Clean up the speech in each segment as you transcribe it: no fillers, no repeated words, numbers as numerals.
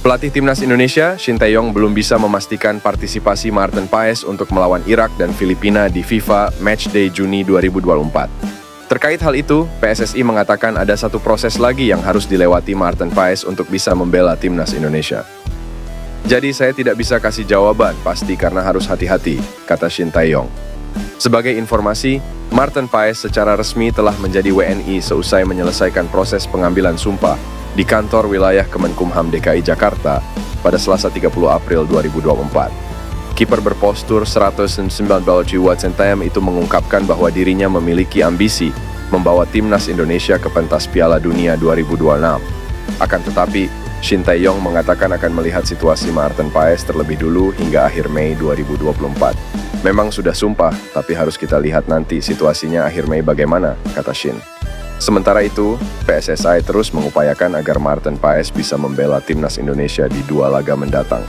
Pelatih timnas Indonesia, Shin Tae-yong belum bisa memastikan partisipasi Maarten Paes untuk melawan Irak dan Filipina di FIFA Matchday Juni 2024. Terkait hal itu, PSSI mengatakan ada satu proses lagi yang harus dilewati Maarten Paes untuk bisa membela timnas Indonesia. Jadi saya tidak bisa kasih jawaban pasti karena harus hati-hati, kata Shin Tae-yong. Sebagai informasi, Maarten Paes secara resmi telah menjadi WNI seusai menyelesaikan proses pengambilan sumpah di kantor wilayah Kemenkumham DKI Jakarta pada Selasa 30 April 2024. Kiper berpostur 190 cm itu mengungkapkan bahwa dirinya memiliki ambisi membawa timnas Indonesia ke pentas Piala Dunia 2026. Akan tetapi, Shin Tae-yong mengatakan akan melihat situasi Maarten Paes terlebih dulu hingga akhir Mei 2024. Memang sudah sumpah, tapi harus kita lihat nanti situasinya akhir Mei bagaimana, kata Shin. Sementara itu, PSSI terus mengupayakan agar Maarten Paes bisa membela timnas Indonesia di 2 laga mendatang.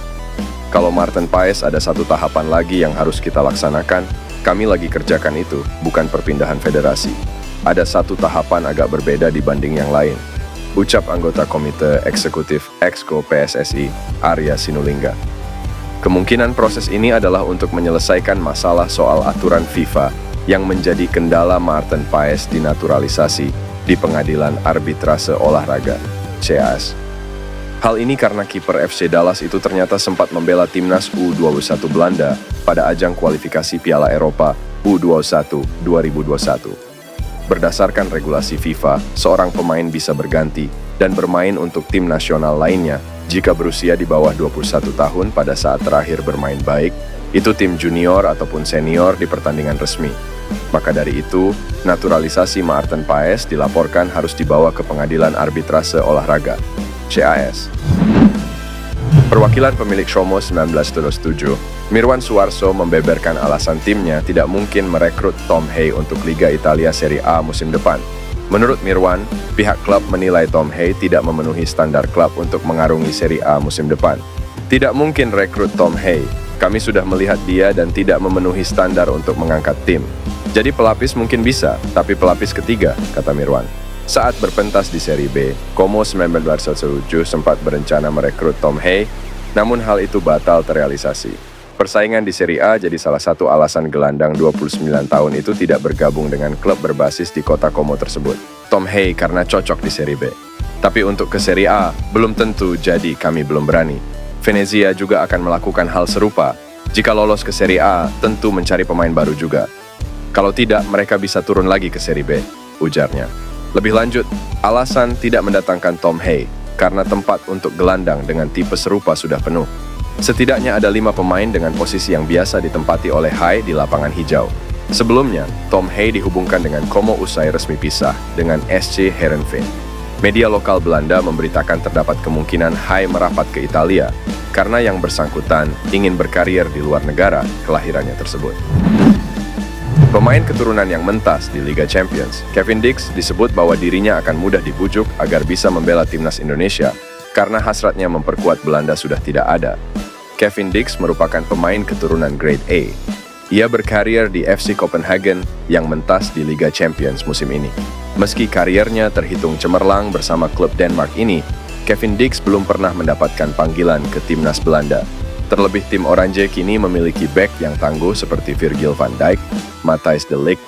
Kalau Maarten Paes ada satu tahapan lagi yang harus kita laksanakan, kami lagi kerjakan itu, bukan perpindahan federasi. Ada satu tahapan agak berbeda dibanding yang lain, ucap anggota Komite Eksekutif Exco PSSI, Arya Sinulinga. Kemungkinan proses ini adalah untuk menyelesaikan masalah soal aturan FIFA yang menjadi kendala Maarten Paes dinaturalisasi di Pengadilan Arbitrase Olahraga, CAS. Hal ini karena kiper FC Dallas itu ternyata sempat membela timnas U21 Belanda pada ajang kualifikasi Piala Eropa U21 2021. Berdasarkan regulasi FIFA, seorang pemain bisa berganti dan bermain untuk tim nasional lainnya jika berusia di bawah 21 tahun pada saat terakhir bermain baik, itu tim junior ataupun senior di pertandingan resmi. Maka dari itu, naturalisasi Maarten Paes dilaporkan harus dibawa ke Pengadilan Arbitrase Olahraga, CAS. Perwakilan pemilik Como 1977, Mirwan Suarso membeberkan alasan timnya tidak mungkin merekrut Tom Hay untuk Liga Italia Serie A musim depan. Menurut Mirwan, pihak klub menilai Tom Hay tidak memenuhi standar klub untuk mengarungi Serie A musim depan. Tidak mungkin rekrut Tom Hay. Kami sudah melihat dia dan tidak memenuhi standar untuk mengangkat tim. Jadi pelapis mungkin bisa, tapi pelapis ketiga, kata Mirwan. Saat berpentas di Serie B, Como 1977 sempat berencana merekrut Tom Hay, namun hal itu batal terrealisasi. Persaingan di Serie A jadi salah satu alasan gelandang 29 tahun itu tidak bergabung dengan klub berbasis di kota Como tersebut. Tom Hay karena cocok di Serie B. Tapi untuk ke Serie A, belum tentu, jadi kami belum berani. Venezia juga akan melakukan hal serupa. Jika lolos ke Serie A, tentu mencari pemain baru juga. Kalau tidak, mereka bisa turun lagi ke Serie B, ujarnya. Lebih lanjut, alasan tidak mendatangkan Tom Hay karena tempat untuk gelandang dengan tipe serupa sudah penuh. Setidaknya ada 5 pemain dengan posisi yang biasa ditempati oleh Hay di lapangan hijau. Sebelumnya, Tom Hay dihubungkan dengan Como usai resmi pisah dengan SC Heerenveen. Media lokal Belanda memberitakan terdapat kemungkinan Hay merapat ke Italia karena yang bersangkutan ingin berkarier di luar negara kelahirannya tersebut. Pemain keturunan yang mentas di Liga Champions, Kevin Dix, disebut bahwa dirinya akan mudah dibujuk agar bisa membela timnas Indonesia karena hasratnya memperkuat Belanda sudah tidak ada. Kevin Dix merupakan pemain keturunan Grade A. Ia berkarier di FC Copenhagen yang mentas di Liga Champions musim ini. Meski kariernya terhitung cemerlang bersama klub Denmark ini, Kevin Dix belum pernah mendapatkan panggilan ke timnas Belanda. Terlebih tim Oranje kini memiliki bek yang tangguh seperti Virgil van Dijk, Matthijs de Ligt,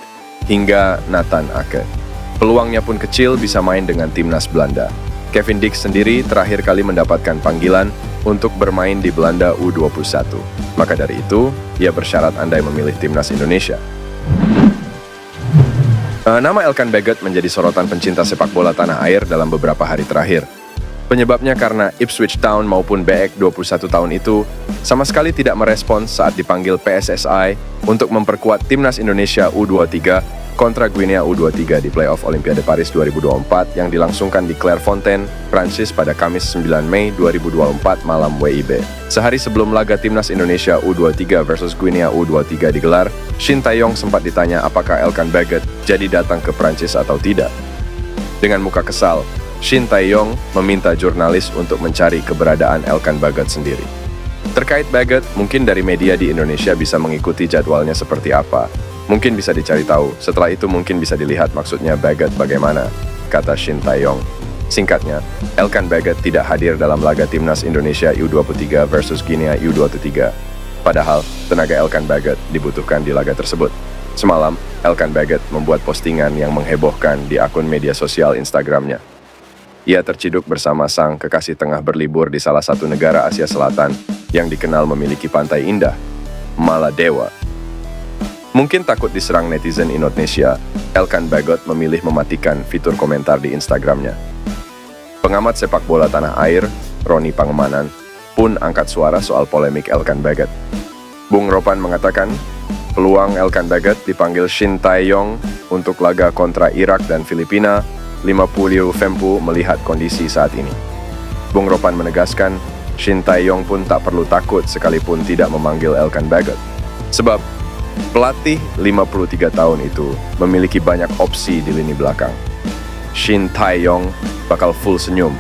hingga Nathan Ake. Peluangnya pun kecil bisa main dengan timnas Belanda. Kevin Dix sendiri terakhir kali mendapatkan panggilan untuk bermain di Belanda U21. Maka dari itu, ia bersyarat andai memilih timnas Indonesia. Nama Elkan Baggott menjadi sorotan pencinta sepak bola tanah air dalam beberapa hari terakhir. Penyebabnya karena Ipswich Town maupun BEK 21 tahun itu sama sekali tidak merespons saat dipanggil PSSI untuk memperkuat timnas Indonesia U23 kontra Guinea U23 di playoff Olimpiade Paris 2024 yang dilangsungkan di Clairefontaine, Prancis pada Kamis 9 Mei 2024 malam WIB. Sehari sebelum laga timnas Indonesia U23 versus Guinea U23 digelar, Shin Tae-yong sempat ditanya apakah Elkan Baggott jadi datang ke Prancis atau tidak. Dengan muka kesal, Shin Tae-yong meminta jurnalis untuk mencari keberadaan Elkan Baggott sendiri. Terkait Baggott, mungkin dari media di Indonesia bisa mengikuti jadwalnya seperti apa. Mungkin bisa dicari tahu, setelah itu mungkin bisa dilihat maksudnya Baggott bagaimana, kata Shin Tae-yong. Singkatnya, Elkan Baggett tidak hadir dalam laga timnas Indonesia U23 versus Guinea U23. Padahal, tenaga Elkan Baggett dibutuhkan di laga tersebut. Semalam, Elkan Baggett membuat postingan yang menghebohkan di akun media sosial Instagramnya. Ia terciduk bersama sang kekasih tengah berlibur di salah satu negara Asia Selatan yang dikenal memiliki pantai indah, Maladewa. Mungkin takut diserang netizen Indonesia, Elkan Baggett memilih mematikan fitur komentar di Instagramnya. Pengamat sepak bola tanah air, Roni Pangemanan, pun angkat suara soal polemik Elkan Baggett. Bung Ropan mengatakan, peluang Elkan Baggett dipanggil Shin Tae-yong untuk laga kontra Irak dan Filipina, 50 Fempu melihat kondisi saat ini. Bung Ropan menegaskan, Shin Tae-yong pun tak perlu takut sekalipun tidak memanggil Elkan Baggett. Sebab, pelatih 53 tahun itu memiliki banyak opsi di lini belakang. Shin Tae-yong bakal full senyum,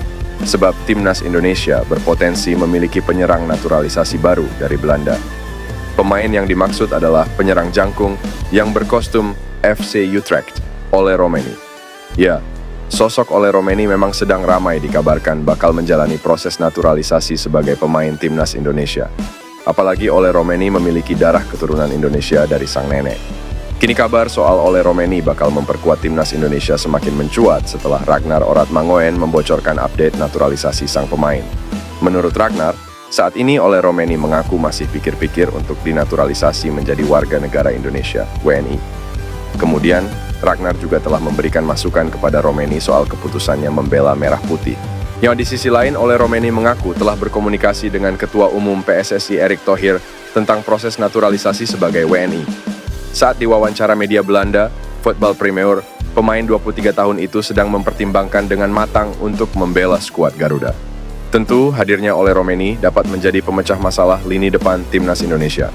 sebab timnas Indonesia berpotensi memiliki penyerang naturalisasi baru dari Belanda. Pemain yang dimaksud adalah penyerang jangkung yang berkostum FC Utrecht, Ole Romeni. Ya, sosok Ole Romeni memang sedang ramai dikabarkan bakal menjalani proses naturalisasi sebagai pemain timnas Indonesia. Apalagi Ole Romeni memiliki darah keturunan Indonesia dari sang nenek. Kini kabar soal Ole Romeni bakal memperkuat timnas Indonesia semakin mencuat setelah Ragnar Oratmangoen membocorkan update naturalisasi sang pemain. Menurut Ragnar, saat ini Ole Romeni mengaku masih pikir-pikir untuk dinaturalisasi menjadi warga negara Indonesia, WNI. Kemudian, Ragnar juga telah memberikan masukan kepada Romeni soal keputusannya membela Merah Putih. Yang di sisi lain, Ole Romeni mengaku telah berkomunikasi dengan Ketua Umum PSSI Erick Thohir tentang proses naturalisasi sebagai WNI. Saat diwawancara media Belanda, Voetbal Premier, pemain 23 tahun itu sedang mempertimbangkan dengan matang untuk membela skuad Garuda. Tentu, hadirnya Ole Romeni dapat menjadi pemecah masalah lini depan timnas Indonesia.